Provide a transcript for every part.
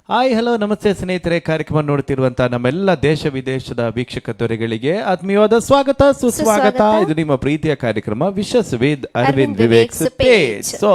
Hi hello ನಮಸ್ತೆ ಸ್ನೇಹಿತರೆ, ಕಾರ್ಯಕ್ರಮ ನೋಡ್ತಿರುವಂತಹ ನಮ್ಮೆಲ್ಲ ದೇಶ ವಿದೇಶದ ವೀಕ್ಷಕ ದೊರೆಗಳಿಗೆ ಆತ್ಮೀಯವಾದ ಸ್ವಾಗತ ಸುಸ್ವಾಗತ. ಇದು ನಿಮ್ಮ ಪ್ರೀತಿಯ ಕಾರ್ಯಕ್ರಮ wishes with Aravind Vivek page. So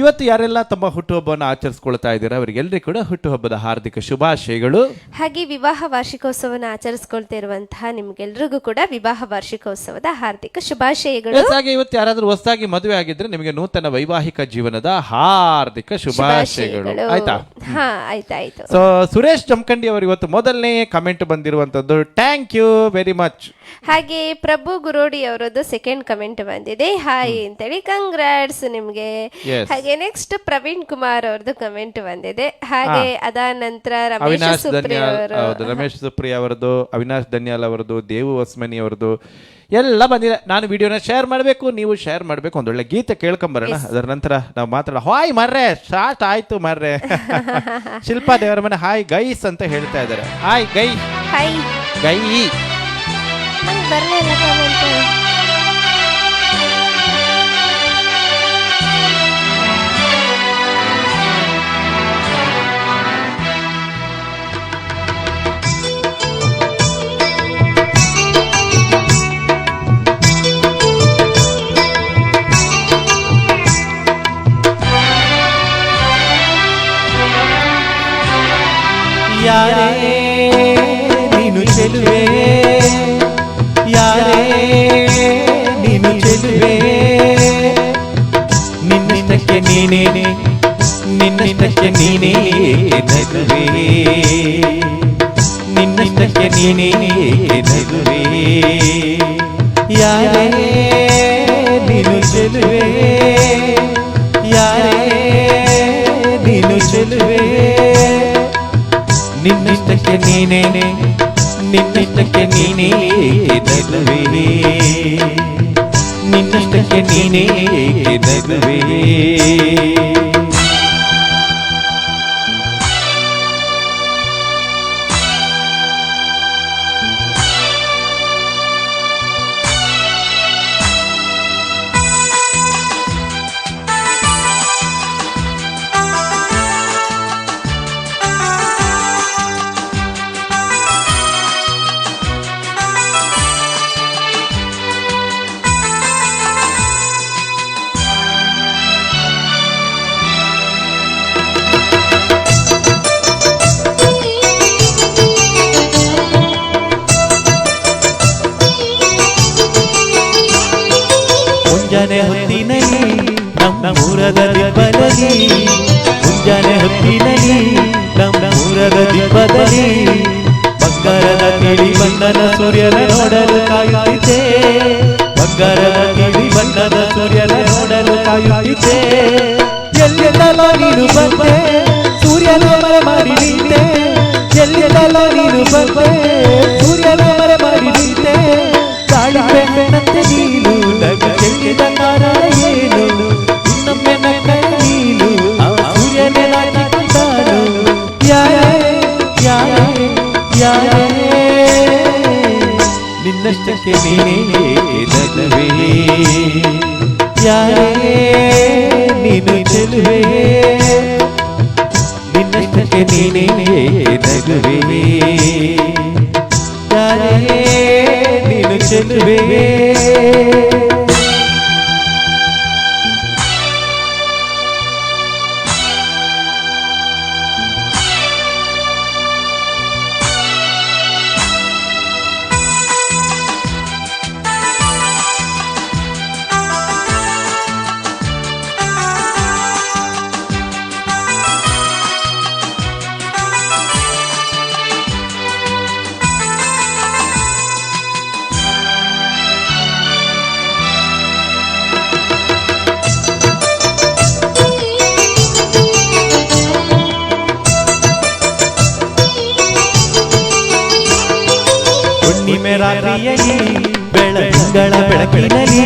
ಇವತ್ತು ಯಾರೆಲ್ಲ ತಮ್ಮ ಹುಟ್ಟುಹಬ್ಬವನ್ನು ಆಚರಿಸ್ಕೊಳ್ತಾ ಇದ್ದೀರಾ ಅವರಿಗೆಲ್ಲರಿಗೂ ಕೂಡ ಹುಟ್ಟುಹಬ್ಬದ ಹಾರ್ದಿಕ ಶುಭಾಶಯಗಳು. ಹಾಗೆ ವಿವಾಹ ವಾರ್ಷಿಕೋತ್ಸವನ ಆಚರಿಸ್ಕೊಳ್ತಾ ಇರುವಂತಹ ನಿಮ್ಗೆಲ್ರಿಗೂ ಕೂಡ ವಿವಾಹ ವಾರ್ಷಿಕೋತ್ಸವದ ಹಾರ್ದಿಕ ಶುಭಾಶಯಗಳು. ಹಾಗೆ ಇವತ್ತು ಯಾರಾದ್ರೂ ಹೊಸದಾಗಿ ಮದುವೆ ಆಗಿದ್ರೆ ನಿಮಗೆ ನೂತನ ವೈವಾಹಿಕ ಜೀವನದ ಹಾರ್ದಿಕ ಶುಭಾಶಯಗಳು. ಆಯ್ತಾ? ಹಾ, ಆಯ್ತಾಯ್ತು. ಸೊ ಸುರೇಶ್ ಜಮಖಂಡಿ ಅವರು ಇವತ್ತು ಮೊದಲನೇ ಕಮೆಂಟ್ ಬಂದಿರುವಂತದ್ದು, ಥ್ಯಾಂಕ್ ಯು ವೆರಿ ಮಚ್. ಹಾಗೆ ಪ್ರಭು ಗುರೋಡಿ ಅವರದ್ದು ಸೆಕೆಂಡ್ ಕಮೆಂಟ್ ಬಂದಿದೆ, ಹಾಯ್ ಅಂತೇಳಿ, ಕಂಗ್ರಾಟ್ಸ್ ನಿಮ್ಗೆ. ಹಾಗೆ ನೆಕ್ಸ್ಟ್ ಪ್ರವೀಣ್ ಕುಮಾರ್ ಅವ್ರದ್ದು ಕಮೆಂಟ್ ಬಂದಿದೆ. ಹಾಗೆ ಅದಾದ ನಂತರ ರಮೇಶ್ ಸುಪ್ರಿಯ ಅವರದ್ದು, ಅವಿನಾಶ್ ದನ್ಯಾಲ್ ಅವರದ್ದು, ದೇವು ಹೊಸ್ಮನಿ ಅವರದ್ದು ಎಲ್ಲ ಬಂದಿದೆ. ನಾನು ವಿಡಿಯೋನ ಶೇರ್ ಮಾಡಬೇಕು, ನೀವು ಶೇರ್ ಮಾಡಬೇಕು. ಒಂದೊಳ್ಳೆ ಗೀತೆ ಕೇಳ್ಕೊಂಬರೋಣ, ಅದರ ನಂತರ ನಾವು ಮಾತಾಡೋಣ. ಹಾಯ್ ಮರ್ರೆ, ಸ್ಟಾರ್ಟ್ ಆಯ್ತು ಮರ್ರೆ. ಶಿಲ್ಪಾ ದೇವರ ಮನೆ ಹಾಯ್ ಗೈಸ್ ಅಂತ ಹೇಳ್ತಾ ಇದ್ದಾರೆ. ಹಾಯ್ ಗೈ ಹಾಯ್ ಗೈ ಬರ್ಲಿಲ್ಲ ಕಮೆಂಟ್. ಯಾರೇ ನೀನು ಚೆಲುವೆ, ಯಾರೇ ನೀನು ಚೆಲುವೆ, ನಿನ್ನಷ್ಟಕ್ಕೆ ನೀನೇ, ನಿನ್ನಷ್ಟಕ್ಕೆ ನೀನೇ ನಗುವೆ, ನಿನ್ನಷ್ಟಕ್ಕೆ ನೀನೇ ನಗುವೆ, ಯಾರೇ ನೀನು ಚೆಲುವೆ, ಯಾರೇ ನೀನು ಚೆಲುವೆ, ನಿನ್ನಷ್ಟಕ್ಕೆ ನೀನೇ, ನಿನ್ನಷ್ಟಕ್ಕೆ ನೀನೇ ನಗುವೆ, ನಿನ್ನಷ್ಟಕ್ಕೆ ನೀನೇ ನಗುವೆ. ಮುಂಜಾನೆ ಹೊತ್ತಿನಲ್ಲಿ ನಮ್ಮೂರದ ದಿಬ್ಬದಲ್ಲಿ, ಮುಂಜಾನೆ ಹೊತ್ತಿನಲ್ಲಿ ನಮ್ಮೂರದ ದಿಬ್ಬದಲ್ಲಿ, ಬಂಗಾರದ ತಿಳಿ ಬಣ್ಣದ ಸೂರ್ಯನ ನೋಡಲು ಕಾಯುತ್ತಿದ್ದೆ, ಬಂಗಾರದ ತಿಳಿ ಬಣ್ಣದ ಸೂರ್ಯನ ನೋಡಲು ಕಾಯುತ್ತಿದ್ದೆ, ಎಲ್ಲಿಂದಲೋ ನೀನು ಬಂದೆ ಸೂರ್ಯನ ಮರೆ ಮಾಡಿ ನಿಂತೆ, ಎಲ್ಲಿಂದಲೋ ನೀನು ಬಂದೆ ಸೂರ್ಯನ ಮರೆ ಮಾಡಿ ನಿಂತೆ, ಕಾಳಿಬೆನ್ನಂತೆ ನೀನು ನಗ ಚೆಲ್ಲಿದ ಕಾರಣ ಏನು, ಇನ್ನೊಮ್ಮೆ ನಗ ನೀನು ಆ ಸೂರ್ಯನೇ ನಾಚಿಕೊಂಡಾನು, ಯಾರೇ ಯಾರೇ ಯಾರೇ ನಿನ್ನಷ್ಟಕ್ಕೆ ನೀನೇ ನಗುವೆ, ಯಾರೇ ನೀನು ಚೆಲುವೆ, ನಿನ್ನಷ್ಟಕ್ಕೆ ನೀನೇ ನಗುವೆ, ಯಾರೇ ನೀನು ಚೆಲುವೆ. ಹುಣ್ಣಿಮೆ ರಾತ್ರಿಯಲ್ಲಿ ಬೆಳದಿಂಗಳ ಬೆಳಕಿನಲ್ಲಿ,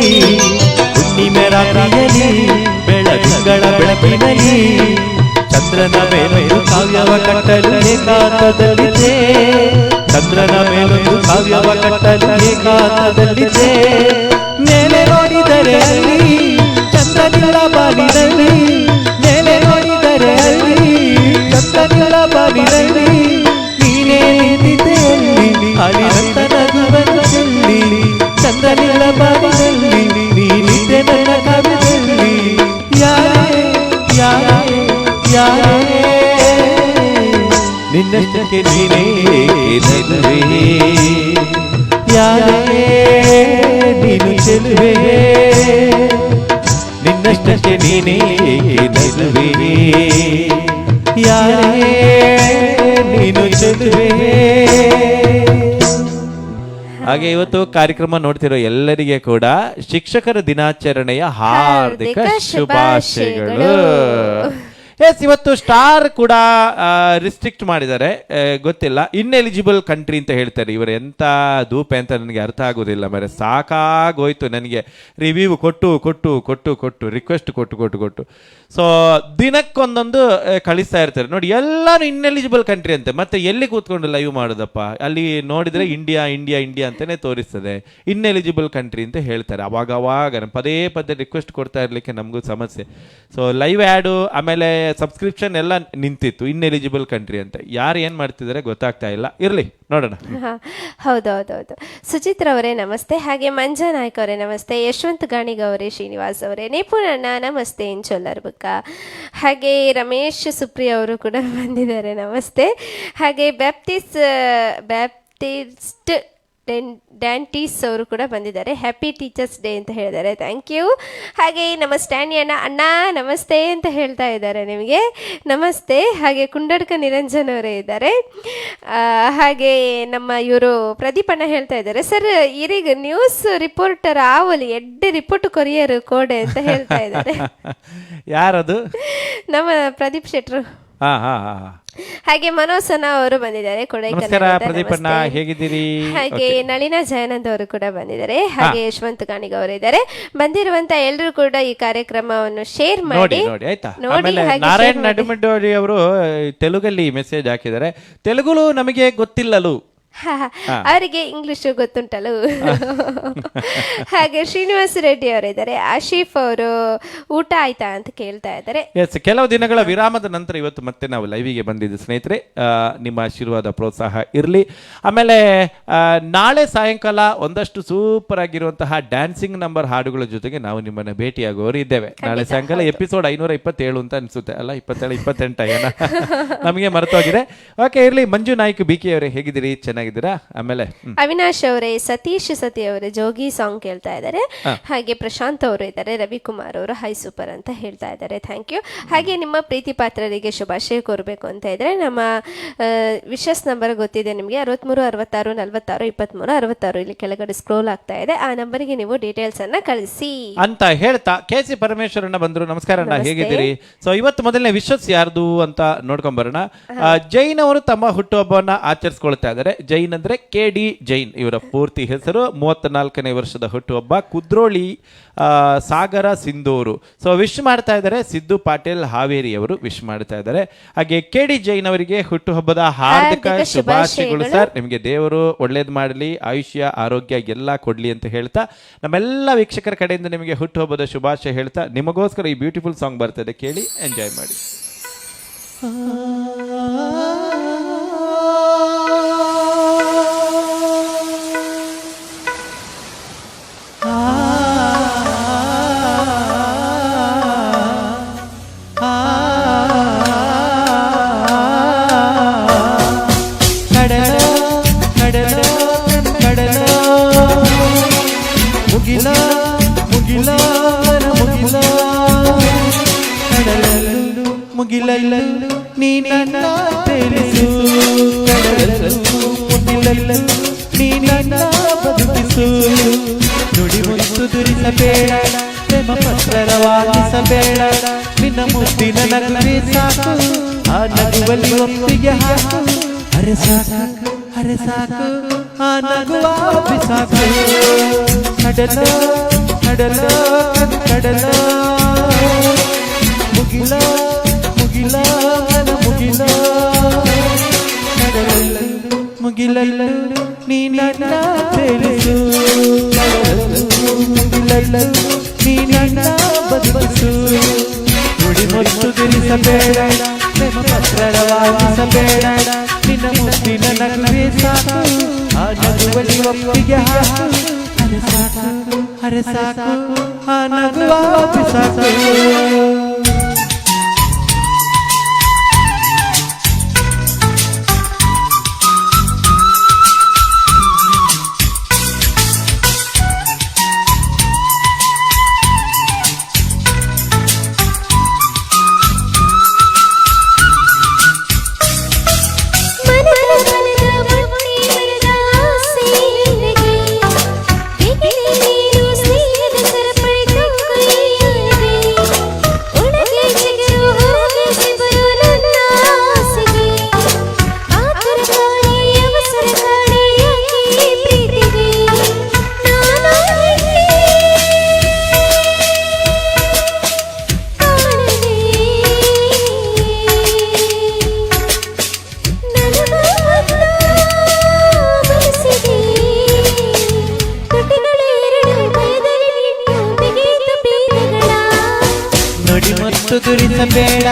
ಹುಣ್ಣಿಮೆ ರಾತ್ರಿಯಲ್ಲಿ ಬೆಳದಿಂಗಳ ಬೆಳಕಿನಲ್ಲಿ, ಚಂದ್ರನ ಮೇಲೊಂದು ಕಾವ್ಯವ ಕಟ್ಟಲು ಏಕಾಂತದಲ್ಲಿದೆ, ಚಂದ್ರನ ಮೇಲೊಂದು ಕಾವ್ಯವ ಕಟ್ಟಲು ಏಕಾಂತದಲ್ಲಿದೆ, ಮೇಲೆ ನೋಡಿದರೆ ಅಲ್ಲಿ ಚಂದ್ರನಿಲ್ಲ ಬಾಲಿನಲ್ಲಿ, ಮೇಲೆ ನೋಡಿದರೆ ಅಲ್ಲಿ ಚಂದ್ರನಿಲ್ಲ ಚಂದ್ರನಿಲ್ಲ ಬಾನಿನಲ್ಲಿ ನೀನೇ ನಿಂತಿದ್ದೆಯಲ್ಲಿ ಹಾಲಿನಂತ ನಗುವನ್ನು ಚೆಲ್ಲಿ ಚಂದ್ರನಿಲ್ಲ ಬಾನಿನಲ್ಲಿ ನೀನಿದ್ದೆ ನನ್ನ ಕವಿದಲ್ಲಿ ಯಾರೇ ಯಾರೇ ಯಾರೇ ನಿನ್ನಷ್ಟಕ್ಕೆ ನೀನೇ ಚೆಲುವೆ ಯಾರೇ ನೀನು ಚೆಲುವೆ ನಿನ್ನಷ್ಟಕ್ಕೆ ನೀನೇ ಚೆಲುವೆ ಯಾರೇ ನೀನು ಚೆಲುವೆ. ಹಾಗೆ ಇವತ್ತು ಕಾರ್ಯಕ್ರಮ ನೋಡ್ತಿರೋ ಎಲ್ಲರಿಗೆ ಕೂಡ ಶಿಕ್ಷಕರ ದಿನಾಚರಣೆಯ ಹಾರ್ದಿಕ ಶುಭಾಶಯಗಳು. ಎಸ್, ಇವತ್ತು ಸ್ಟಾರ್ ಕೂಡ ರಿಸ್ಟ್ರಿಕ್ಟ್ ಮಾಡಿದ್ದಾರೆ, ಗೊತ್ತಿಲ್ಲ, ಇನ್ಎಲಿಜಿಬಲ್ ಕಂಟ್ರಿ ಅಂತ ಹೇಳ್ತಾರೆ. ಇವರು ಎಂತ ಧೂಪೆ ಅಂತ ನನಗೆ ಅರ್ಥ ಆಗೋದಿಲ್ಲ ಮರೆ. ಸಾಕಾಗೋಯ್ತು ನನಗೆ ರಿವ್ಯೂ ಕೊಟ್ಟು ಕೊಟ್ಟು ಕೊಟ್ಟು ಕೊಟ್ಟು ರಿಕ್ವೆಸ್ಟ್ ಕೊಟ್ಟು ಕೊಟ್ಟು ಕೊಟ್ಟು. ಸೊ ದಿನಕ್ಕೊಂದೊಂದು ಕಳಿಸ್ತಾ ಇರ್ತಾರೆ ನೋಡಿ, ಎಲ್ಲರೂ ಇನ್ಎಲಿಜಿಬಲ್ ಕಂಟ್ರಿ ಅಂತೆ. ಮತ್ತೆ ಎಲ್ಲಿ ಕೂತ್ಕೊಂಡು ಲೈವ್ ಮಾಡೋದಪ್ಪ, ಅಲ್ಲಿ ನೋಡಿದ್ರೆ ಇಂಡಿಯಾ ಇಂಡಿಯಾ ಇಂಡಿಯಾ ಅಂತಾನೆ ತೋರಿಸ್ತದೆ, ಇನ್ಎಲಿಜಿಬಲ್ ಕಂಟ್ರಿ ಅಂತ ಹೇಳ್ತಾರೆ. ಅವಾಗ ಪದೇ ಪದೇ ರಿಕ್ವೆಸ್ಟ್ ಕೊಡ್ತಾ ಇರ್ಲಿಕ್ಕೆ ನಮಗೂ ಸಮಸ್ಯೆ. ಸೊ ಲೈವ್ ಆ್ಯಡು ಆಮೇಲೆ ಸಬ್ಸ್ಕ್ರಿಪ್ಷನ್ ಎಲ್ಲ ನಿಂತಿತ್ತು, ಇನ್ಎಲಿಜಿಬಲ್ ಕಂಟ್ರಿ ಅಂತ. ಯಾರು ಏನ್ ಮಾಡ್ತಿದ್ದಾರೆ ಗೊತ್ತಾಗ್ತಾ ಇಲ್ಲ. ಇರ್ಲಿ, ನೋಡೋಣ. ಹೌದೌದೌದು. ಸುಚಿತ್ರ ಅವರೇ ನಮಸ್ತೆ. ಹಾಗೆ ಮಂಜಾ ನಾಯ್ಕ ಅವರೇ ನಮಸ್ತೆ. ಯಶವಂತ್ ಗಾಣಿಗ ಅವರೇ, ಶ್ರೀನಿವಾಸ್ ಅವರೇ, ನಿಪುಣಣ್ಣ ನಮಸ್ತೆ. ಇಂಚೊಲ್ಲರ್ ಬುಕ್ಕ. ಹಾಗೆ ರಮೇಶ್ ಸುಪ್ರಿಯ ಅವರು ಕೂಡ ಬಂದಿದ್ದಾರೆ, ನಮಸ್ತೆ. ಹಾಗೆ ಬ್ಯಾಪ್ಟಿಸ್ಟ್ ಡ್ಯಾಂಟೀಸ್ ಅವರು ಕೂಡ ಬಂದಿದ್ದಾರೆ, ಹ್ಯಾಪಿ ಟೀಚರ್ಸ್ ಡೇ ಅಂತ ಹೇಳಿದ್ದಾರೆ, ಥ್ಯಾಂಕ್ ಯು. ಹಾಗೆ ನಮ್ಮ ಸ್ಟ್ಯಾನಿ ಅಣ್ಣ ನಮಸ್ತೆ ಅಂತ ಹೇಳ್ತಾ ಇದ್ದಾರೆ, ನಿಮಗೆ ನಮಸ್ತೆ. ಹಾಗೆ ಕುಂಡಡ್ಕ ನಿರಂಜನ್ ಅವರೇ ಇದ್ದಾರೆ. ಹಾಗೆ ನಮ್ಮ ಇವರು ಪ್ರದೀಪ್ ಅಣ್ಣ ಹೇಳ್ತಾ ಇದ್ದಾರೆ, ಸರ್ ಈರೀಗ ನ್ಯೂಸ್ ರಿಪೋರ್ಟರ್ ಆವಲಿ ಎಡ್ಡೆ ರಿಪೋರ್ಟ್ ಕೊರಿಯರ್ ಕೋಡೆ ಅಂತ ಹೇಳ್ತಾ ಇದ್ದಾರೆ. ಯಾರದು? ನಮ್ಮ ಪ್ರದೀಪ್ ಶೆಟ್ರು. ಹಾಗೆ ಮನೋಸನ ಅವರು ಬಂದಿದ್ದಾರೆ, ಪ್ರದೀಪಣ್ಣ ಹೇಗಿದ್ದೀರಿ? ಹಾಗೆ ನಳಿನಾ ಜಯಾನಂದ್ ಅವರು ಕೂಡ ಬಂದಿದ್ದಾರೆ. ಹಾಗೆ ಯಶವಂತ್ ಗಾಣಿಗ ಅವರು ಇದ್ದಾರೆ. ಬಂದಿರುವಂತ ಎಲ್ಲರೂ ಕೂಡ ಈ ಕಾರ್ಯಕ್ರಮವನ್ನು ಶೇರ್ ಮಾಡಿ ನೋಡಿ. ನಾರಾಯಣ್ ನಡುಮಡ್ಡಿ ಅವರು ತೆಲುಗಲ್ಲಿ ಮೆಸೇಜ್ ಹಾಕಿದ್ದಾರೆ, ತೆಲುಗು ನಮಗೆ ಗೊತ್ತಿಲ್ಲಲು, ಅವರಿಗೆ ಇಂಗ್ಲಿಷ್ ಗೊತ್ತುಂಟಲ್ಲ. ಹಾಗೆ ಶ್ರೀನಿವಾಸ ರೆಡ್ಡಿ ಅವರು ಇದ್ದಾರೆ. ಆಶೀಫ್ ಅವರು ಊಟ ಆಯ್ತಾ ಅಂತ ಕೇಳ್ತಾ ಇದ್ದಾರೆ. ಎಸ್, ಕೆಲವು ದಿನಗಳ ವಿರಾಮದ ನಂತರ ಇವತ್ತು ಮತ್ತೆ ನಾವು ಲೈವಿಗೆ ಬಂದಿದ್ದು ಸ್ನೇಹಿತರೆ. ನಿಮ್ಮ ಆಶೀರ್ವಾದ ಪ್ರೋತ್ಸಾಹ ಇರಲಿ. ಆಮೇಲೆ ನಾಳೆ ಸಾಯಂಕಾಲ ಒಂದಷ್ಟು ಸೂಪರ್ ಆಗಿರುವಂತಹ ಡ್ಯಾನ್ಸಿಂಗ್ ನಂಬರ್ ಹಾಡುಗಳ ಜೊತೆಗೆ ನಾವು ನಿಮ್ಮನ್ನ ಭೇಟಿಯಾಗುವವರು ಇದ್ದೇವೆ. ನಾಳೆ ಸಾಯಂಕಾಲ ಎಪಿಸೋಡ್ 527 ಅಂತ ಅನ್ಸುತ್ತೆ ಅಲ್ಲ, 27 28 ಏನ ನಮಗೆ ಮರೆತೋಗಿದೆ. ಓಕೆ, ಇರ್ಲಿ. ಮಂಜು ನಾಯ್ಕ ಬಿಕೆ ಅವರೇ ಹೇಗಿದ್ದೀರಿ? ಚೆನ್ನಾಗಿದ್ದೀರಾ? ಆಮೇಲೆ ಅವಿನಾಶ್ ಅವರೇ, ಸತೀಶ್ ಸತಿ ಅವರೇ ಜೋಗಿ ಸಾಂಗ್ ಕೇಳ್ತಾ ಇದ್ದಾರೆ. ಹಾಗೆ ಪ್ರಶಾಂತ್ ಅವರು ಇದ್ದಾರೆ, ರವಿಕುಮಾರ್ ಅವರು ಹೈ ಸೂಪರ್ ಅಂತ ಹೇಳ್ತಾ ಇದ್ದಾರೆ, ಥ್ಯಾಂಕ್ ಯು. ಹಾಗೆ ನಿಮ್ಮ ಪ್ರೀತಿ ಪಾತ್ರರಿಗೆ ಶುಭಾಶಯ ಕೋರಬೇಕು ಅಂತ ಇದ್ರೆ ನಮ್ಮ ವಿಶಸ್ ನಂಬರ್ ಗೊತ್ತಿದೆ ನಿಮಗೆ, 63 66 46 23 66. ಇಲ್ಲಿ ಕೆಳಗಡೆ ಸ್ಕ್ರೋಲ್ ಆಗ್ತಾ ಇದೆ, ಆ ನಂಬರ್ಗೆ ನೀವು ಡೀಟೇಲ್ಸ್ ಅನ್ನ ಕಳಿಸಿ ಅಂತ ಹೇಳ್ತಾ ಕೆ.ಸಿ. ಪರಮೇಶ್ವರಣ್ಣ ಬಂದ್ರು. ನಮಸ್ಕಾರ ಅಣ್ಣ, ಹೇಗಿದ್ದೀರಿ? ಸೊ ಇವತ್ತು ಮೊದಲನೇ ವಿಶಸ್ ಯಾರ್ದು ಅಂತ ನೋಡ್ಕೊಂಡ್ ಬರೋಣ. ಜೈನ್ ಅವರು ತಮ್ಮ ಹುಟ್ಟುಹಬ್ಬವನ್ನ ಆಚರಿಸ್ಕೊಳ್ತಾ ಇದ್ದಾರೆ. ಜೈನ್ ಅಂದ್ರೆ ಕೆ.ಡಿ. ಜೈನ್, ಇವರ ಪೂರ್ತಿ ಹೆಸರು. 34ನೇ ವರ್ಷದ ಹುಟ್ಟುಹಬ್ಬ. ಕುದ್ರೋಳಿ ಸಾಗರ ಸಿಂಧೂರು. ಸೊ ವಿಶ್ ಮಾಡ್ತಾ ಇದ್ದಾರೆ. ಸಿದ್ದು ಪಾಟೀಲ್ ಹಾವೇರಿ ಅವರು ವಿಶ್ ಮಾಡ್ತಾ ಇದ್ದಾರೆ. ಹಾಗೆ ಕೆ.ಡಿ. ಜೈನ್ ಅವರಿಗೆ ಹುಟ್ಟುಹಬ್ಬದ ಹಾರ್ದಿಕ ಶುಭಾಶಯಗಳು ಸರ್. ನಿಮಗೆ ದೇವರು ಒಳ್ಳೇದು ಮಾಡಲಿ, ಆಯುಷ್ಯ ಆರೋಗ್ಯ ಎಲ್ಲ ಕೊಡ್ಲಿ ಅಂತ ಹೇಳ್ತಾ ನಮ್ಮೆಲ್ಲ ವೀಕ್ಷಕರ ಕಡೆಯಿಂದ ನಿಮಗೆ ಹುಟ್ಟುಹಬ್ಬದ ಶುಭಾಶಯ ಹೇಳ್ತಾ ನಿಮಗೋಸ್ಕರ ಈ ಬ್ಯೂಟಿಫುಲ್ ಸಾಂಗ್ ಬರ್ತದೆ, ಕೇಳಿ ಎಂಜಾಯ್ ಮಾಡಿ. ಮುಗಿಲಲ್ಲೂ ನೀನನ್ನ ತಿಳಿಸು, ಮುಗಿಲಲ್ಲೂ ನೀನನ್ನ ಬದುಕಿಸು. ನುಡಿ ಮುತ್ತು ದುರಿಸಬೇಡ, ಪ್ರೇಮ ಪತ್ರವಾಗಿಸಬೇಡ, ನಿನ್ನ ಮುದ್ದಿನ ನಗುವೆ ಸಾಕು, ಆ ನಗುವಲ್ಲಿ ಒಪ್ಪಿಗೆ ಹಾಕು. ಹರೆ ಸಾಕು ಹರೆ ಸಾಕು, ಆ ನಗುವ ಬಿಸಾಕು. ಕಡಲ ಕಡಲ ಕಡಲ ಮುಗಿಲ ಮುಗಿಲ ಮುಗಿಲ ಕಡಲಲ್ಲೂ ಮುಗಿಲಲ್ಲೂ ನೀನನ್ನ ತಿಳಿಸು, ಮುಗಿಲಲ್ಲೂ ನೀನನ್ನ ಬದುಕಿಸು. ನುಡಿ ಮುತ್ತು ತಿಳಿಸಬೇಡ, ಪ್ರೇಮ ಪತ್ರವಾಗಿಸಬೇಡ ನಿನ್ನ ಮುತ್ತಿನ ನಗುವೆ ಸಾಕು ಆ ನಗುವಲ್ಲಿ ಒಪ್ಪಿಗೆ ಹಾಕು ಅರೆ ಸಾಕು ಆ ನಗುವ ಬಿಸಾಕು ದುರಿಸಬೇಡ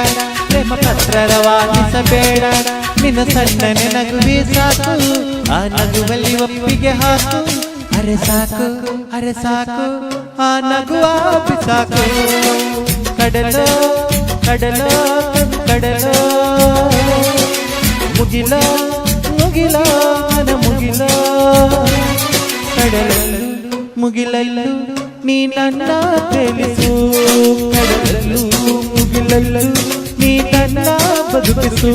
ಪ್ರೇಮ ಪತ್ರವಾಗಿಸಬೇಡ ನಿನ್ನ ಸಣ್ಣನೆ ನಗುವೆ ಸಾಕು ಆ ನಗುವಲ್ಲಿ ಒಪ್ಪಿಗೆ ಹಾಕು ಅರೆ ಸಾಕು ಆ ನಗುವ ಬಿಸಾಕು ಕಡಲೋ ಕಡಲೋ ಕಡಲೋ ಮುಗಿಲೋ ಮುಗಿಲೋ ಮನ ಮುಗಿಲೋ ಕಡಲಲ್ಲೂ ಮುಗಿಲಲ್ಲೂ ನೀ ನನ್ನ ತಿಳಿಸು ಕಡಲಲ್ಲೂ ಮುಗಿಲಲ್ಲೂ ನೀ ನನ್ನ ಬದುಕಿಸು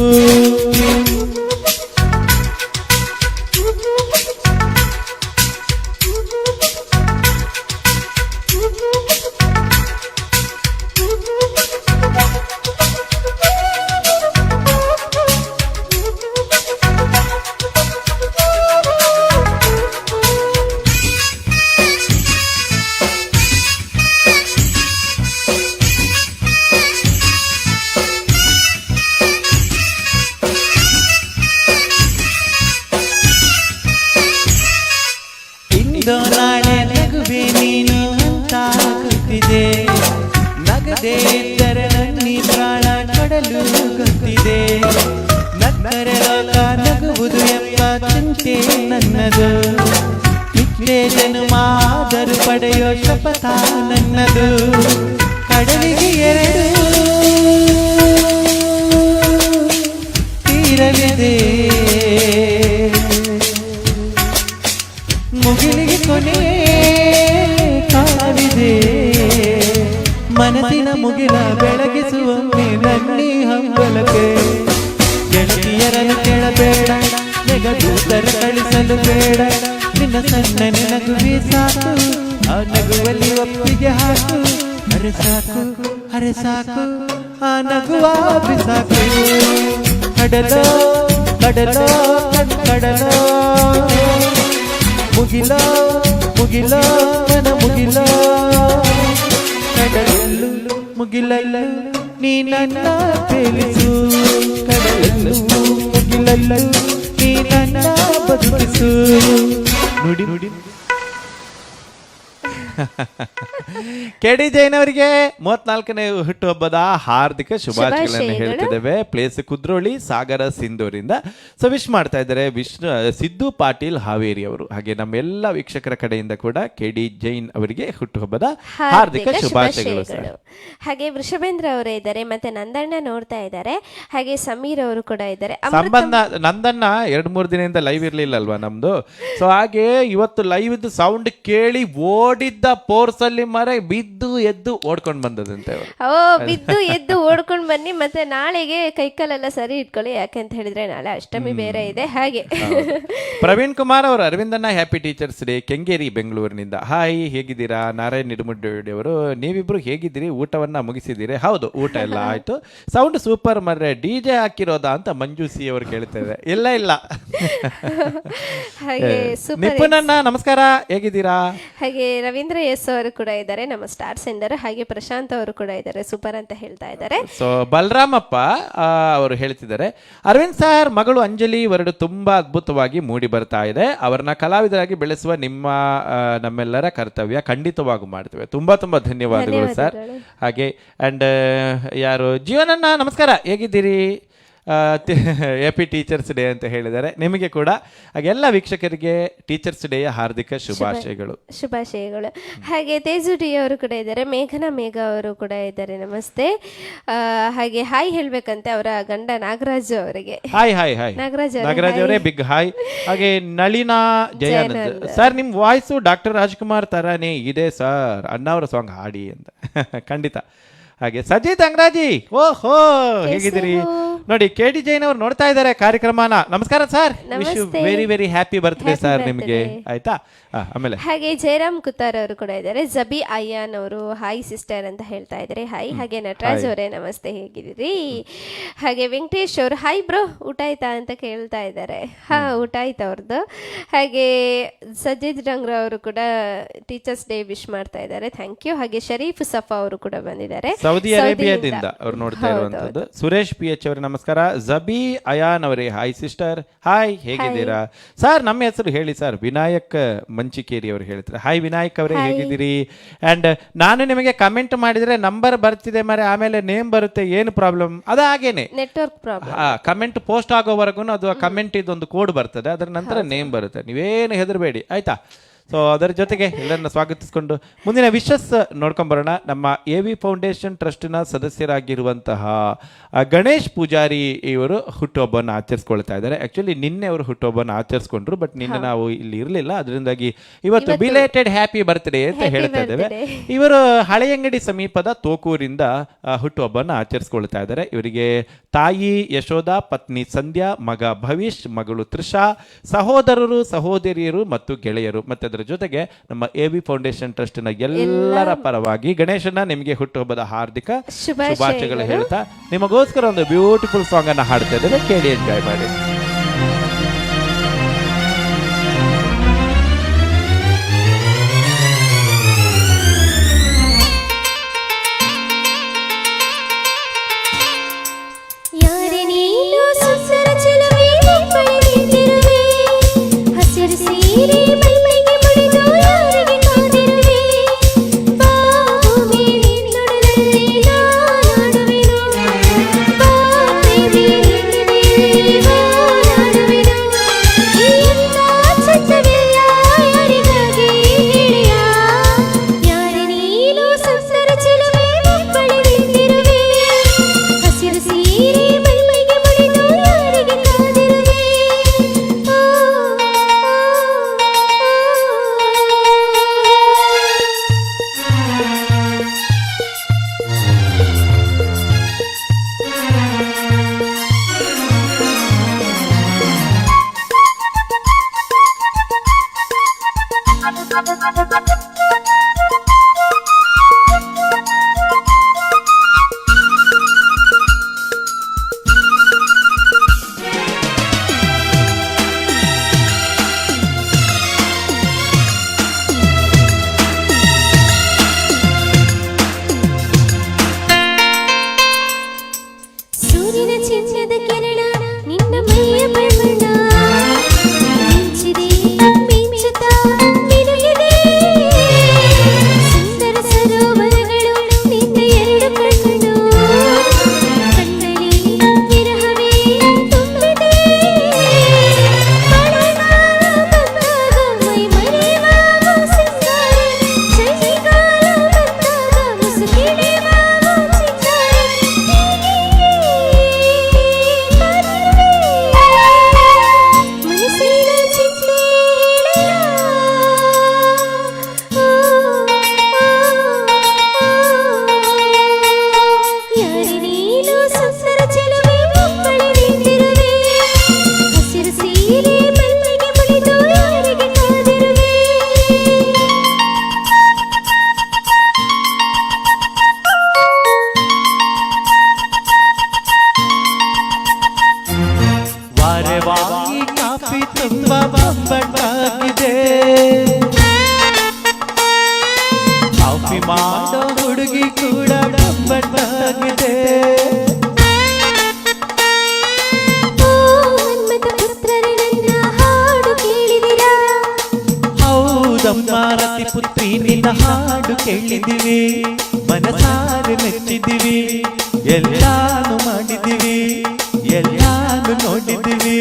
ನಾಳೆ ನಗುವೆ ನೀನು ಅಂತ ಗೊತ್ತಿದೆ ನಗದೇ ಇದ್ದರೆ ನನ್ನಿ ಪ್ರಾಣ ಕೊಡಲು ಗೊತ್ತಿದೆ ನಕ್ಕರೆ ಲೋಕ ನಗುವುದು ಎಂಬ ಚಿಂತೆ ನನ್ನದು ಇಷ್ಟೇ ಜನ್ಮಾದರೂ ಪಡೆಯೋ ಶಪಥ ನನ್ನದು ಕಡಲಿಗೆ ಎರಡು ತೀರವಿದೆ ಮುಗಿಲಿಗೆ ಕೊನೆ ಕಾವಿದೆ ಮನಸ್ಸಿನ ಮುಗಿಲ ಬೆಳಗಿಸುವೊಮ್ಮೆ ನನ್ನಿ ಹಂಬಲಕ್ಕೆ ಗೆಳತಿಯರನ್ನು ಕೇಳಬೇಡ ನೆಗದೂತರ ಕಳಿಸಲು ಬೇಡ ನಿನ್ನ ಸಣ್ಣನೆ ನಗುವೆ ಸಾಕು ಆ ನಗುವಲ್ಲಿ ಒಪ್ಪಿಗೆ ಹಾಕು ಅರೆ ಸಾಕು ಆ ನಗುವ ಬಿಸಾಕು ಕಡಲೋ ಕಡಲೋ ಕಡಲೋ ಮುಗಿಲೋ ಮುಗಿಲೋ ಮನ ಮುಗಿಲೋ ಕಡಲಲ್ಲೂ ಮುಗಿಲಲ್ಲೂ ನೀ ನನ್ನ ತಿಳಿಸು ಕಡಲಲ್ಲೂ ಮುಗಿಲಲ್ಲೂ ನೀ ನನ್ನ ಬದುಕಿಸು ನುಡಿ ನುಡಿ ಕೆಡಿ ಜೈನ್ ಅವರಿಗೆ 34ನೇ ಹುಟ್ಟುಹಬ್ಬದ ಹಾರ್ದಿಕ ಶುಭಾಶಯಗಳನ್ನು ಹೇಳ್ತಿದ್ದೇವೆ. ಪ್ಲೇಸ್ ಕುದ್ರೋಳಿ ಸಾಗರ ಸಿಂಧೂರಿಂದ. ಸೊ ವಿಶ್ ಮಾಡ್ತಾ ಇದ್ದಾರೆ ಸಿದ್ದು ಪಾಟೀಲ್ ಹಾವೇರಿ ಅವರು. ಹಾಗೆ ನಮ್ಮೆಲ್ಲ ವೀಕ್ಷಕರ ಕಡೆಯಿಂದ ಕೂಡ ಕೆಡಿ ಜೈನ್ ಅವರಿಗೆ ಹುಟ್ಟುಹಬ್ಬದ ಹಾರ್ದಿಕ ಶುಭಾಶಯಗಳು. ಹಾಗೆ ವೃಷಭೇಂದ್ರ ಅವರೇ ಇದ್ದಾರೆ, ಮತ್ತೆ ನಂದಣ್ಣ ನೋಡ್ತಾ ಇದ್ದಾರೆ, ಹಾಗೆ ಸಮೀರ್ ಅವರು ಕೂಡ ಇದ್ದಾರೆ. ಸಂಬಂಧ ನಂದಣ್ಣ 2-3 ದಿನದಿಂದ ಲೈವ್ ಇರ್ಲಿಲ್ಲ ಅಲ್ವಾ ನಮ್ದು. ಸೊ ಹಾಗೆ ಇವತ್ತು ಲೈವ್ ಇದ್ದು ಸೌಂಡ್ ಕೇಳಿ ಓಡಿದ್ದ ಪೋರ್ಸ್ ಅಲ್ಲಿ ಮರ ಬಿದ್ದು ಎದ್ದು ಓಡ್ಕೊಂಡ್ ಬಂದದಂತೆ. ಬಿದ್ದು ಎದ್ದು ಓಡ್ಕೊಂಡ್ ಬನ್ನಿ, ಮತ್ತೆ ನಾಳೆಗೆ ಕೈಕಾಲೆಲ್ಲ ಸರಿ ಇಟ್ಕೊಳ್ಳಿ, ಯಾಕಂತ ಹೇಳಿದ್ರೆ ನಾಳೆ ಅಷ್ಟಮಿ ಬೇರೆ ಇದೆ. ಹಾಗೆ ಪ್ರವೀಣ್ ಕುಮಾರ್ ಅವರು ಅರವಿಂದಣ್ಣ ಹ್ಯಾಪಿ ಟೀಚರ್ಸ್ ಡೇ ಕೆಂಗೇರಿ ಬೆಂಗಳೂರಿನಿಂದ. ಹಾಯ್, ಹೇಗಿದ್ದೀರಾ? ನಾರಾಯಣ್ ನಿಡುಮುಡ್ಡಿ ಅವರು, ನೀವಿಬ್ರು ಹೇಗಿದ್ದೀರಿ? ಊಟವನ್ನ ಮುಗಿಸಿದ್ದೀರಿ? ಹೌದು, ಊಟ ಎಲ್ಲ ಆಯ್ತು. ಸೌಂಡ್ ಸೂಪರ್ ಮರ್ರೆ, ಡಿಜೆ ಹಾಕಿರೋದಾ ಅಂತ ಮಂಜು ಸಿ ಅವರು ಕೇಳ್ತಾರೆ. ಇಲ್ಲ ಹಾಗೆ ನಿಪುಣಣ್ಣ ನಮಸ್ಕಾರ, ಹೇಗಿದ್ದೀರಾ? ಹಾಗೆ ರವೀಂದ್ರ ರವೀಂದ್ರ ಎಸ್ ಅವರು ಕೂಡ ಇದ್ದಾರೆ, ನಮ್ಮ ಸ್ಟಾರ್ ಸೆಂಡರ್. ಹಾಗೆ ಪ್ರಶಾಂತ್ ಅವರು ಕೂಡ ಇದ್ದಾರೆ, ಸೂಪರ್ ಅಂತ ಹೇಳ್ತಾ ಇದ್ದಾರೆ. ಸೊ ಬಲರಾಮಪ್ಪ ಅವರು ಹೇಳ್ತಿದ್ದಾರೆ, ಅರವಿಂದ್ ಸರ್ ಮಗಳು ಅಂಜಲಿ ವರ್ಡ್ ತುಂಬಾ ಅದ್ಭುತವಾಗಿ ಮೂಡಿ ಬರ್ತಾ ಇದೆ. ಅವರನ್ನ ಕಲಾವಿದರಾಗಿ ಬೆಳೆಸುವ ನಮ್ಮೆಲ್ಲರ ಕರ್ತವ್ಯ, ಖಂಡಿತವಾಗೂ ಮಾಡ್ತೇವೆ. ತುಂಬಾ ತುಂಬಾ ಧನ್ಯವಾದಗಳು ಸರ್. ಹಾಗೆ ಅಂಡ್ ಯಾರು ಜೀವನನ್ನ ನಮಸ್ಕಾರ, ಹೇಗಿದ್ದೀರಿ? ಹ್ಯಾಪಿ ಟೀಚರ್ಸ್ ಡೇ ಅಂತ ಹೇಳಿದ್ದಾರೆ. ನಿಮಗೆ ಕೂಡ ಹಾಗೆ ಎಲ್ಲ ವೀಕ್ಷಕರಿಗೆ ಟೀಚರ್ಸ್ ಡೇಯ ಹಾರ್ದಿಕ ಶುಭಾಶಯಗಳು. ಹಾಗೆ ತೇಜು ಡಿ ಅವರು ಕೂಡ ಇದ್ದಾರೆ, ಮೇಘ ಅವರು ಕೂಡ ಇದ್ದಾರೆ, ನಮಸ್ತೆ. ಹಾಗೆ ಹಾಯ್ ಹೇಳ್ಬೇಕಂತೆ ಅವರ ಗಂಡ ನಾಗರಾಜು ಅವರಿಗೆ. ಹಾಯ್ ನಾಗರಾಜ್ ಅವರೇ ಬಿಗ್ ಹಾಯ್. ಹಾಗೆ ನಳಿನಾ ಜಯಾನಂದ್ ಸರ್, ನಿಮ್ ವಾಯ್ಸು ಡಾಕ್ಟರ್ ರಾಜ್ಕುಮಾರ್ ತರಾನೇ ಇದೆ ಸರ್, ಅಣ್ಣವರ ಸಾಂಗ್ ಹಾಡಿ ಅಂತ. ಖಂಡಿತ. ಹಾಗೆ ಸಜಿತ್ ಅಂಗರಾಜಿ, ಓಹೋ ಹೇಗಿದ್ದೀರಿ? ನೋಡಿ KD ಜೈನ್ ಅವ್ರು ನೋಡ್ತಾ ಇದ್ದಾರೆ ಕಾರ್ಯಕ್ರಮನ. ನಮಸ್ಕಾರ sir, wish you very very happy birthday sir ನಿಮಗೆ, ಆಯ್ತಾ? ಆಮೇಲೆ ಹಾಗೆ ಜಯರಾಮ್ ಕುತ್ತಾರ್ ಅವರು ಕೂಡ ಇದ್ದಾರೆ. ಜಬಿ ಅಯ್ಯಾನ್ ಅವರು ಹಾಯ್ ಸಿಸ್ಟರ್ ಅಂತ ಹೇಳ್ತಾ ಇದ್ದಾರೆ, ಹಾಯ್. ಹಾಗೆ ನಟರಾಜ್ ಅವರೇ ನಮಸ್ತೆ, ಹೇಗಿದ್ದೀರಿ? ಹಾಗೆ ವೆಂಕಟೇಶ್ ಅವರು ಹಾಯ್ ಬ್ರೋ, ಊಟ ಆಯ್ತಾ ಅಂತ ಕೇಳ್ತಾ ಇದ್ದಾರೆ. ಊಟ ಆಯ್ತು ಅವ್ರದ್ದು. ಹಾಗೆ ಸಜ್ಜಿದ್ ಡಂಗ್ರ ಅವರು ಕೂಡ ಟೀಚರ್ಸ್ ಡೇ ವಿಶ್ ಮಾಡ್ತಾ ಇದ್ದಾರೆ, ಥ್ಯಾಂಕ್ ಯು. ಹಾಗೆ ಶರೀಫ್ ಸಫಾ ಅವರು ಕೂಡ ಬಂದಿದ್ದಾರೆ, ಸೌದಿ ಅರೇಬಿಯಾದಿಂದ ಅವ್ರು ನೋಡ್ತಾ ಇರುವಂತದ್ದು. ಸುರೇಶ್ PH ಅವರೇ ನಮಸ್ಕಾರ. ಜಬಿ ಅಯಾನ್ ಅವರೇ ಹಾಯ್ ಸಿಸ್ಟರ್, ಹಾಯ್, ಹೇಗಿದ್ದೀರಾ ಸರ್? ನಮ್ಮ ಹೆಸರು ಹೇಳಿ ಸರ್, ವಿನಾಯಕ್ ಮಂಚಿಕೇರಿ ಅವರು ಹೇಳ್ತಾರೆ. ಹಾಯ್ ವಿನಾಯಕ್ ಅವರೇ, ಹೇಗಿದ್ದೀರಿ? ಅಂಡ್ ನಾನು ನಿಮಗೆ ಕಮೆಂಟ್ ಮಾಡಿದ್ರೆ ನಂಬರ್ ಬರ್ತಿದೆ ಮರೆ, ಆಮೇಲೆ ನೇಮ್ ಬರುತ್ತೆ, ಏನು ಪ್ರಾಬ್ಲಮ್? ಅದು ಹಾಗೇನೆ ನೆಟ್ವರ್ಕ್ ಪ್ರಾಬ್ಲಮ್. ಕಮೆಂಟ್ ಪೋಸ್ಟ್ ಆಗೋವರೆಗೂ ಅದು ಕಮೆಂಟ್ ಇದೊಂದು ಕೋಡ್ ಬರ್ತದೆ, ಅದರ ನಂತರ ನೇಮ್ ಬರುತ್ತೆ, ನೀವೇನು ಹೆದರಬೇಡಿ, ಆಯ್ತಾ? ಸೊ ಅದರ ಜೊತೆಗೆ ಎಲ್ಲರನ್ನ ಸ್ವಾಗತಿಸಿಕೊಂಡು ಮುಂದಿನ ವಿಶಸ್ ನೋಡ್ಕೊಂಡ್ ಬರೋಣ. ನಮ್ಮ AV ಫೌಂಡೇಶನ್ ಟ್ರಸ್ಟ್ನ ಸದಸ್ಯರಾಗಿರುವಂತಹ ಗಣೇಶ್ ಪೂಜಾರಿ ಇವರು ಹುಟ್ಟುಹಬ್ಬವನ್ನು ಆಚರಿಸ್ಕೊಳ್ತಾ ಇದ್ದಾರೆ. ಆಕ್ಚುಲಿ ನಿನ್ನೆ ಅವರು ಹುಟ್ಟುಹಬ್ಬವನ್ನು ಆಚರಿಸ್ಕೊಂಡ್ರು, ಬಟ್ ನಿನ್ನೆ ನಾವು ಇಲ್ಲಿ ಇರಲಿಲ್ಲ, ಅದರಿಂದಾಗಿ ಇವತ್ತು ಬಿಲೇಟೆಡ್ ಹ್ಯಾಪಿ ಬರ್ತ್ಡೇ ಅಂತ ಹೇಳ್ತಾ ಇದ್ದೇವೆ. ಇವರು ಹಳೆಯಂಗಡಿ ಸಮೀಪದ ತೋಕೂರಿಂದ ಹುಟ್ಟುಹಬ್ಬವನ್ನು ಆಚರಿಸ್ಕೊಳ್ತಾ ಇದ್ದಾರೆ. ಇವರಿಗೆ ತಾಯಿ ಯಶೋಧ, ಪತ್ನಿ ಸಂಧ್ಯಾ, ಮಗ ಭವಿಷ್, ಮಗಳು ತ್ರಿಷಾ, ಸಹೋದರರು, ಸಹೋದರಿಯರು ಮತ್ತು ಗೆಳೆಯರು, ಮತ್ತೆ ಅದರ ಜೊತೆಗೆ ನಮ್ಮ AV ಫೌಂಡೇಶನ್ ಟ್ರಸ್ಟ್ ನ ಎಲ್ಲರ ಪರವಾಗಿ ಗಣೇಶನ ನಿಮಗೆ ಹುಟ್ಟುಹಬ್ಬದ ಹಾರ್ದಿಕ ಶುಭಾಶಯಗಳು ಹೇಳ್ತಾ ನಿಮಗೋಸ್ಕರ ಒಂದು ಬ್ಯೂಟಿಫುಲ್ ಸಾಂಗ್ ಅನ್ನ ಹಾಡ್ತಾ ಇದ್ದೇವೆ, ಕೇಳಿ ಎಂಜಾಯ್ ಮಾಡಿ. ಹುಡುಗಿ ಕೂಡ ಬಟ್ಟಾಗಿದೆ. ಹೌದಮ್ಮ ರತಿ ಪುತ್ರಿ ನಿನ್ನ ಹಾಡು ಕೇಳಿದಿವಿ, ಮನಸಾರೆ ಮೆಚ್ಚಿದಿವಿ, ಎಲ್ಲಾನು ಮಾಡಿದಿವಿ, ಎಲ್ಲಾನು ನೋಡಿದಿವಿ.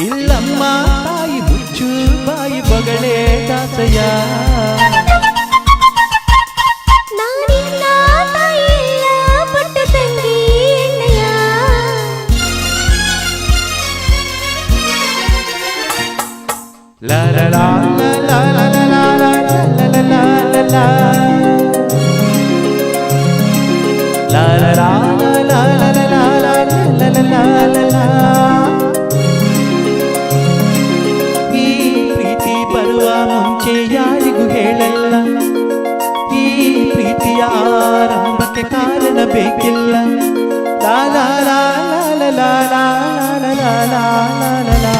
ಇಲ್ಲಮ್ಮ ತಾಯಿ ಮುಚ್ಚು ಬಾಯಿ ಬಗಳೇ Dasayya. La la la la la la la la la la la la la la la la la la la. ಈ ಪ್ರೀತಿ ಬರುವ ಮುಂಚೆ ಯಾರಿಗೂ ಹೇಳಲ್ಲ, ಈ ಪ್ರೀತಿಯ ಆರಂಭಕ್ಕೆ ಕಾರಣ ಬೇಕಿಲ್ಲ. ಲಾ ಲಾ ಲಾ ಲಾ ಲಾ ಲಾ ಲಾ ಲಾ ಲಾ ಲಾ ಲಾ.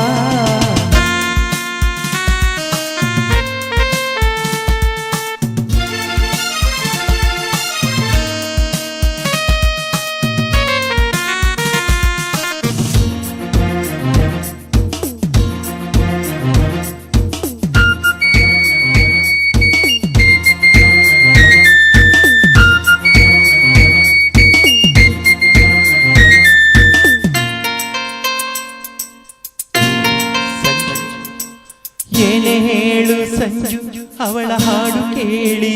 ಏನೇ ಹೇಳು ಸಂಜು ಅವಳ ಹಾಡು ಕೇಳಿ,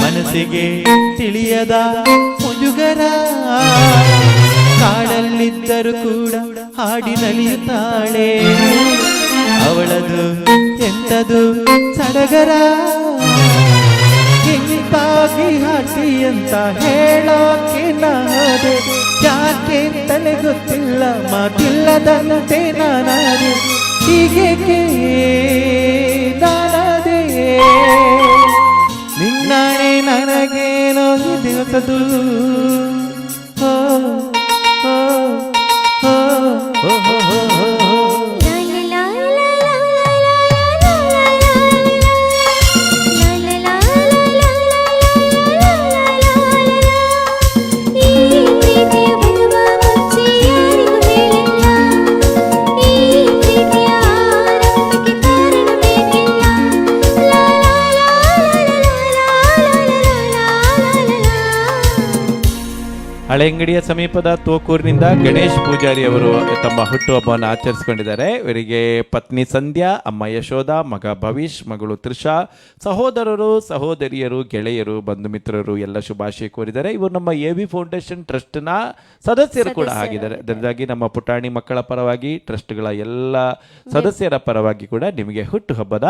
ಮನಸ್ಸಿಗೆ ತಿಳಿಯದ ಮುಜುಗರ. ಕಾಡಲ್ಲಿದ್ದರೂ ಕೂಡ ಹಾಡಿ ನಲಿಯುತ್ತಾಳೆ, ಅವಳದು ಎಂತದು ಸಡಗರ. ಎಂತಾಗಿ ಹಾಕಿ ಅಂತ ಹೇಳೋಕೆ ನಾದೆ, ಯಾಕೆ ತಲೆ ಗೊತ್ತಿಲ್ಲ ಮಾತಿಲ್ಲದಂತೆ ನಾನಾದೆ. ಹೀಗೇಕೆ ನಾನದೆ ನಿನ್ನಾಣೆ ನನಗೇನೋ ದಿವಸದು. ಹೋ ಹೋ ಹೋ ಹೋ ಹೋ ಹೋ. ಹಳೆಂಗಡಿಯ ಸಮೀಪದ ತೋಕೂರಿನಿಂದ ಗಣೇಶ್ ಪೂಜಾರಿ ಅವರು ತಮ್ಮ ಹುಟ್ಟುಹಬ್ಬವನ್ನು ಆಚರಿಸಿಕೊಂಡಿದ್ದಾರೆ. ಇವರಿಗೆ ಪತ್ನಿ ಸಂಧ್ಯಾ, ಅಮ್ಮ ಯಶೋಧ, ಮಗ ಭವಿಷ್, ಮಗಳು ತ್ರಿಷಾ, ಸಹೋದರರು, ಸಹೋದರಿಯರು, ಗೆಳೆಯರು, ಬಂಧು ಮಿತ್ರರು ಎಲ್ಲ ಶುಭಾಶಯ ಕೋರಿದ್ದಾರೆ. ಇವರು ನಮ್ಮ ಎವಿ ಫೌಂಡೇಶನ್ ಟ್ರಸ್ಟ್ನ ಸದಸ್ಯರು ಕೂಡ ಆಗಿದ್ದಾರೆ. ಅದರಿಂದಾಗಿ ನಮ್ಮ ಪುಟಾಣಿ ಮಕ್ಕಳ ಪರವಾಗಿ, ಟ್ರಸ್ಟ್ಗಳ ಎಲ್ಲ ಸದಸ್ಯರ ಪರವಾಗಿ ಕೂಡ ನಿಮಗೆ ಹುಟ್ಟುಹಬ್ಬದ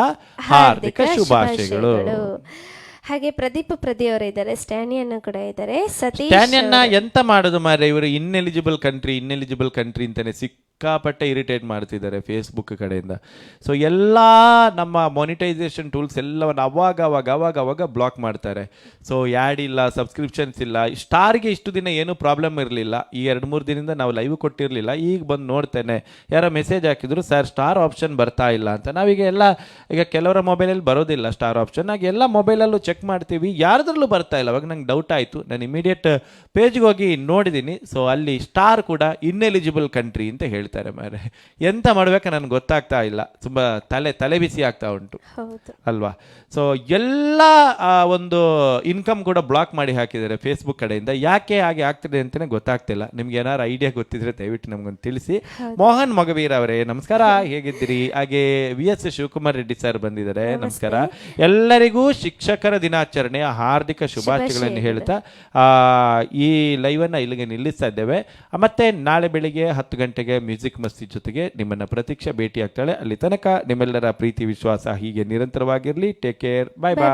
ಹಾರ್ದಿಕ ಶುಭಾಶಯಗಳು. ಹಾಗೆ ಪ್ರದೀಪ್ ಅವರು ಇದ್ದಾರೆ, ಸ್ಟ್ಯಾನಿಯನ್ನ ಕೂಡ ಇದ್ದಾರೆ. ಸತೀಶ್ ಸ್ಟ್ಯಾನಿಯನ್ನ ಎಂತ ಮಾಡೋದು ಮಾರ್ರೆ, ಇವರು ಇನ್ನೆಲಿಜಿಬಲ್ ಕಂಟ್ರಿ ಅಂತಾನೆ ಸಿಕ್ಕಾಪಟ್ಟೆ ಇರಿಟೇಟ್ ಮಾಡ್ತಿದ್ದಾರೆ ಫೇಸ್ಬುಕ್ ಕಡೆಯಿಂದ. ಸೊ ಎಲ್ಲ ನಮ್ಮ ಮಾನಿಟೈಸೇಷನ್ ಟೂಲ್ಸ್ ಎಲ್ಲವನ್ನು ಅವಾಗ ಬ್ಲಾಕ್ ಮಾಡ್ತಾರೆ. ಸೊ ಆ್ಯಡ್ ಇಲ್ಲ, ಸಬ್ಸ್ಕ್ರಿಪ್ಷನ್ಸ್ ಇಲ್ಲ. ಸ್ಟಾರ್ಗೆ ಇಷ್ಟು ದಿನ ಏನೂ ಪ್ರಾಬ್ಲಮ್ ಇರಲಿಲ್ಲ, ಈ 2-3 ದಿನದಿಂದ ನಾವು ಲೈವ್ ಕೊಟ್ಟಿರಲಿಲ್ಲ. ಈಗ ಬಂದು ನೋಡ್ತೇನೆ ಯಾರೋ ಮೆಸೇಜ್ ಹಾಕಿದ್ರು, ಸರ್ ಸ್ಟಾರ್ ಆಪ್ಷನ್ ಬರ್ತಾ ಇಲ್ಲ ಅಂತ. ಈಗ ಕೆಲವರ ಮೊಬೈಲಲ್ಲಿ ಬರೋದಿಲ್ಲ ಸ್ಟಾರ್ ಆಪ್ಷನ್, ಆಗ ಎಲ್ಲ ಮೊಬೈಲಲ್ಲೂ ಚೆಕ್ ಮಾಡ್ತೀವಿ, ಯಾರ್ದ್ರಲ್ಲೂ ಬರ್ತಾ ಇಲ್ಲ. ಅವಾಗ ನಂಗೆ ಡೌಟ್ ಆಯಿತು, ನಾನು ಇಮಿಡಿಯೇಟ್ ಪೇಜ್ಗೆ ಹೋಗಿ ನೋಡಿದ್ದೀನಿ. ಸೊ ಅಲ್ಲಿ ಸ್ಟಾರ್ ಕೂಡ ಇನ್ನೆಲಿಜಿಬಲ್ ಕಂಟ್ರಿ ಅಂತ ಹೇಳ್ತಾರೆ ಮಾರೆ. ಎಂತ ಮಾಡ್ಬೇಕು ನನಗೆ ಗೊತ್ತಾಗ್ತಾ ಇಲ್ಲ, ತುಂಬ ತಲೆ ಬಿಸಿ ಆಗ್ತಾ ಉಂಟು ಅಲ್ವಾ. ಸೊ ಎಲ್ಲ ಒಂದು ಇನ್ಕಮ್ ಕೂಡ ಬ್ಲಾಕ್ ಮಾಡಿ ಹಾಕಿದ್ದಾರೆ ಫೇಸ್ಬುಕ್ ಕಡೆಯಿಂದ. ಯಾಕೆ ಹಾಗೆ ಆಗ್ತಿದೆ ಅಂತಲೇ ಗೊತ್ತಾಗ್ತಿಲ್ಲ. ನಿಮ್ಗೆ ಏನಾರು ಐಡಿಯಾ ಗೊತ್ತಿದ್ರೆ ದಯವಿಟ್ಟು ನಮ್ಗೊಂದು ತಿಳಿಸಿ. ಮೋಹನ್ ಮೊಗವೀರ್ ಅವರೇ ನಮಸ್ಕಾರ, ಹೇಗಿದ್ದೀರಿ? ಹಾಗೆ VS ಶಿವಕುಮಾರ್ ರೆಡ್ಡಿ ಸರ್ ಬಂದಿದ್ದಾರೆ, ನಮಸ್ಕಾರ. ಎಲ್ಲರಿಗೂ ಶಿಕ್ಷಕರ ದಿನಾಚರಣೆಯ ಹಾರ್ದಿಕ ಶುಭಾಶಯಗಳನ್ನು ಹೇಳ್ತಾ ಈ ಲೈವನ್ನು ಇಲ್ಲಿಗೆ ನಿಲ್ಲಿಸ್ತಾ ಇದ್ದೇವೆ. ಮತ್ತೆ ನಾಳೆ ಬೆಳಿಗ್ಗೆ 10 ಗಂಟೆಗೆ ಮ್ಯೂಸಿಕ್ ಮಸ್ತಿ ಜೊತೆಗೆ ನಿಮ್ಮನ್ನ ಪ್ರತೀಕ್ಷಾ ಭೇಟಿ ಆಗ್ತಾಳೆ. ಅಲ್ಲಿ ತನಕ ನಿಮ್ಮೆಲ್ಲರ ಪ್ರೀತಿ ವಿಶ್ವಾಸ ಹೀಗೆ ನಿರಂತರವಾಗಿರಲಿ. ಟೇಕ್ ಕೇರ್, ಬಾಯ್ ಬಾಯ್.